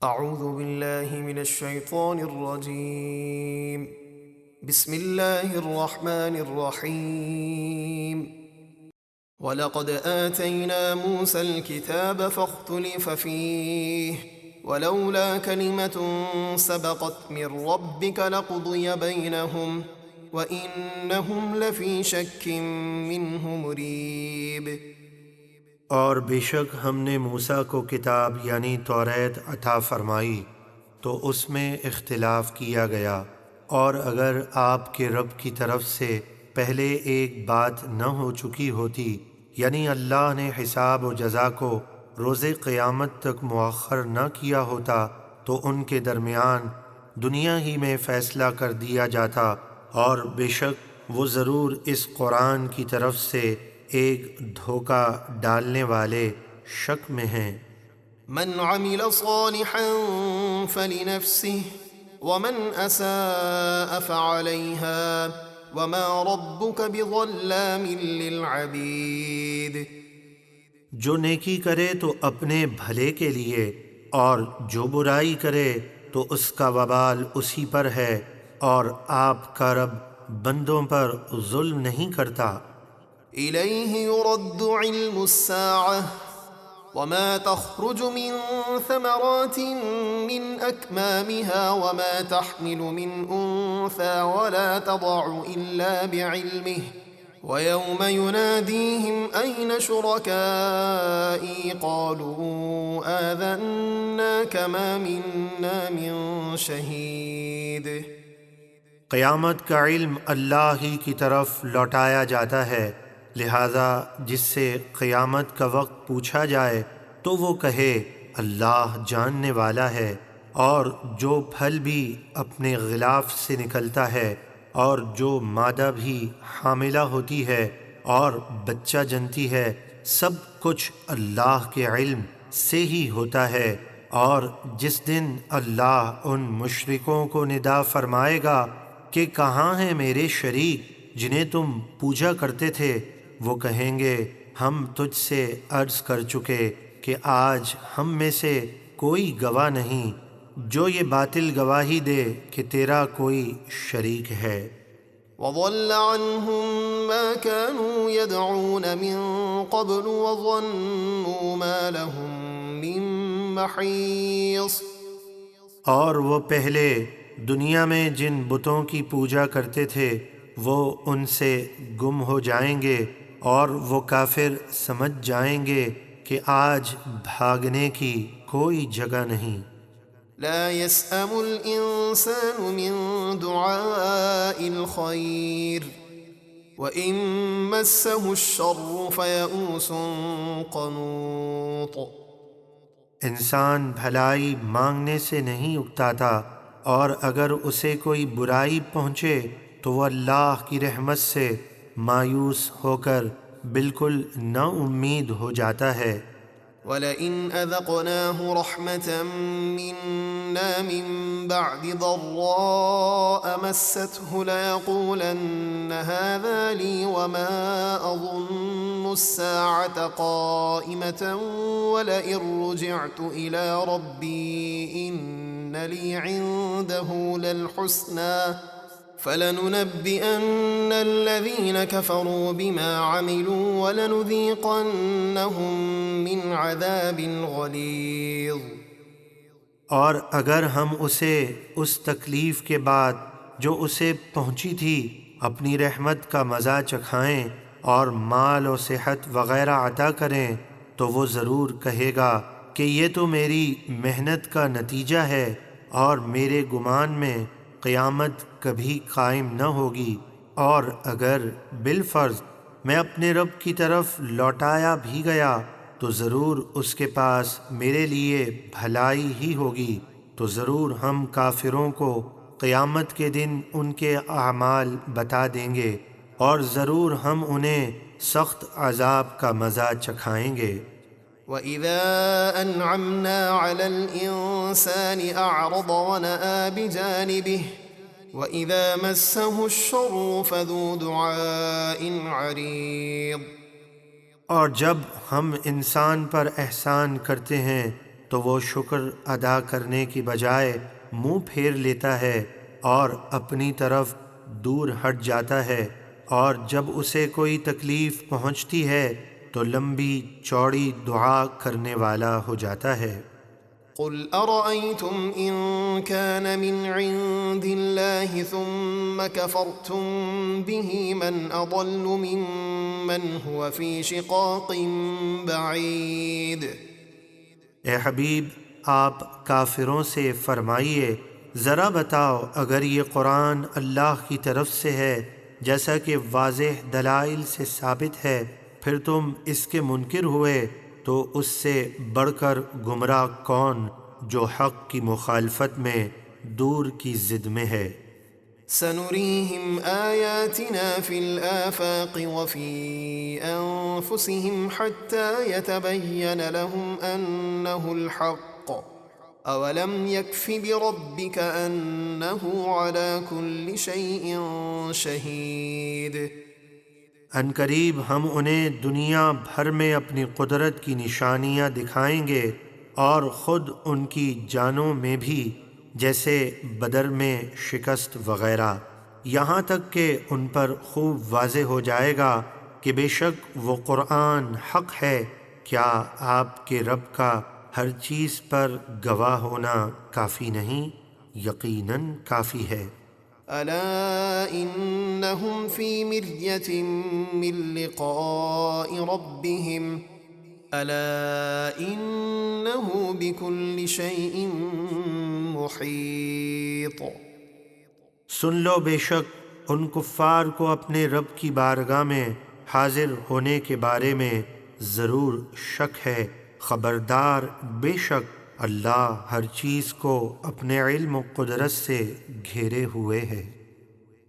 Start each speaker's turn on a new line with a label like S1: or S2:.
S1: اعوذ باللہ من الشیطان الرجیم بسم اللہ الرحمن الرحیم وَلَقَدْ آتَيْنَا مُوسَى الْكِتَابَ فَاخْتُلِفَ فِيهِ وَلَوْلَا كَلِمَةٌ سَبَقَتْ مِنْ رَبِّكَ لَقُضِيَ بَيْنَهُمْ وَإِنَّهُمْ لَفِي شَكٍّ مِّنْهُ مُرِيبٍ۔
S2: اور بے شک ہم نے موسیٰ کو کتاب یعنی توریت عطا فرمائی تو اس میں اختلاف کیا گیا، اور اگر آپ کے رب کی طرف سے پہلے ایک بات نہ ہو چکی ہوتی، یعنی اللہ نے حساب و جزا کو روز قیامت تک مؤخر نہ کیا ہوتا، تو ان کے درمیان دنیا ہی میں فیصلہ کر دیا جاتا، اور بے شک وہ ضرور اس قرآن کی طرف سے ایک دھوکہ ڈالنے والے شک میں ہیں۔
S1: من عمل صالحا فلنفسه ومن اساء فعليها وما ربك بظلام للعبید۔
S2: جو نیکی کرے تو اپنے بھلے کے لیے، اور جو برائی کرے تو اس کا وبال اسی پر ہے، اور آپ کا رب بندوں پر ظلم نہیں کرتا۔
S1: الیہ یرد علم الساعة وما تخرج من ثمرات من اکمامها وما تحمل من انثى ولا تضع الا بعلمه ويوم يناديهم أين شركائي قالوا آذناك ما منا من شهيد۔
S2: قیامت کا علم اللہ ہی کی طرف لوٹایا جاتا ہے، لہذا جس سے قیامت کا وقت پوچھا جائے تو وہ کہے اللہ جاننے والا ہے، اور جو پھل بھی اپنے غلاف سے نکلتا ہے، اور جو مادہ بھی حاملہ ہوتی ہے اور بچہ جنتی ہے، سب کچھ اللہ کے علم سے ہی ہوتا ہے۔ اور جس دن اللہ ان مشرکوں کو ندا فرمائے گا کہ کہاں ہیں میرے شریک جنہیں تم پوجا کرتے تھے، وہ کہیں گے ہم تجھ سے عرض کر چکے کہ آج ہم میں سے کوئی گواہ نہیں جو یہ باطل گواہی دے کہ تیرا کوئی شریک ہے۔
S1: وضل عنهم ما كانوا يدعون من قبل وظنوا ما لهم من محيص۔
S2: اور وہ پہلے دنیا میں جن بتوں کی پوجا کرتے تھے وہ ان سے گم ہو جائیں گے، اور وہ کافر سمجھ جائیں گے کہ آج بھاگنے کی کوئی جگہ نہیں۔
S1: لا يسأم الإنسان من دعاء الخير وإن مسه الشر فيئوس قنوط۔
S2: انسان بھلائی مانگنے سے نہیں اکتاتا، اور اگر اسے کوئی برائی پہنچے تو وہ اللہ کی رحمت سے مایوس ہو کر بالکل نا امید ہو جاتا ہے۔
S1: وَلَئِنْ أَذَقْنَاهُ رَحْمَةً مِّنَّا مِن بَعْدِ ضَرَّاءَ مَسَّتْهُ لَيَقُولَنَّ هَٰذَا لِي وَمَا أَظُنُّ السَّاعَةَ قَائِمَةً وَلَئِن رُّجِعْتُ إِلَىٰ رَبِّي إِنَّ لِي عِندَهُ لَلْحُسْنَىٰ فَلَنُنَبِّئَنَّ الَّذِينَ كَفَرُوا بِمَا عَمِلُوا وَلَنُذِيقَنَّهُم مِّنْ عَذَابٍ غَلِيظٍ۔
S2: اور اگر ہم اسے اس تکلیف کے بعد جو اسے پہنچی تھی اپنی رحمت کا مزہ چکھائیں اور مال و صحت وغیرہ عطا کریں تو وہ ضرور کہے گا کہ یہ تو میری محنت کا نتیجہ ہے، اور میرے گمان میں قیامت کبھی قائم نہ ہوگی۔ اور اگر بالفرض میں اپنے رب کی طرف لوٹایا بھی گیا تو ضرور اس کے پاس میرے لیے بھلائی ہی ہوگی، تو ضرور ہم کافروں کو قیامت کے دن ان کے اعمال بتا دیں گے، اور ضرور ہم انہیں سخت عذاب کا مزہ چکھائیں گے۔
S1: وَإِذَا أَنْعَمْنَا عَلَى الْإِنسَانِ أَعْرَضَ وَنَأَىٰ بِجَانِبِهِ وَإِذَا مَسَّهُ الشَّرُّ فَذُو دُعَاءٍ عَرِيضٍ۔
S2: اور جب ہم انسان پر احسان کرتے ہیں تو وہ شکر ادا کرنے کی بجائے منہ پھیر لیتا ہے اور اپنی طرف دور ہٹ جاتا ہے، اور جب اسے کوئی تکلیف پہنچتی ہے تو لمبی چوڑی دعا کرنے والا ہو جاتا ہے۔
S1: قل أرأيتم إن كان من عند الله ثم كفرتم به من أضل ممن هو في شقاق بعيد۔
S2: اے حبیب، آپ کافروں سے فرمائیے، ذرا بتاؤ اگر یہ قرآن اللہ کی طرف سے ہے جیسا کہ واضح دلائل سے ثابت ہے، پھر تم اس کے منکر ہوئے، تو اس سے بڑھ کر گمراہ کون جو حق کی مخالفت میں دور کی ضد میں ہے۔
S1: سنريهم آياتنا في الآفاق وفي أنفسهم حتى يتبين لهم أنه الحق أولم يكف بربك أنه على كل شيء شهيد۔
S2: ان قریب ہم انہیں دنیا بھر میں اپنی قدرت کی نشانیاں دکھائیں گے، اور خود ان کی جانوں میں بھی، جیسے بدر میں شکست وغیرہ، یہاں تک کہ ان پر خوب واضح ہو جائے گا کہ بے شک وہ قرآن حق ہے۔ کیا آپ کے رب کا ہر چیز پر گواہ ہونا کافی نہیں؟ یقیناً کافی ہے۔
S1: ألا إنهم في مرية من لقاء ربهم ألا إنه بكل شيء محيط۔
S2: سن لو، بے شک ان کفار کو اپنے رب کی بارگاہ میں حاضر ہونے کے بارے میں ضرور شک ہے۔ خبردار، بے شک اللہ ہر چیز کو اپنے علم و قدرت سے گھیرے ہوئے ہے۔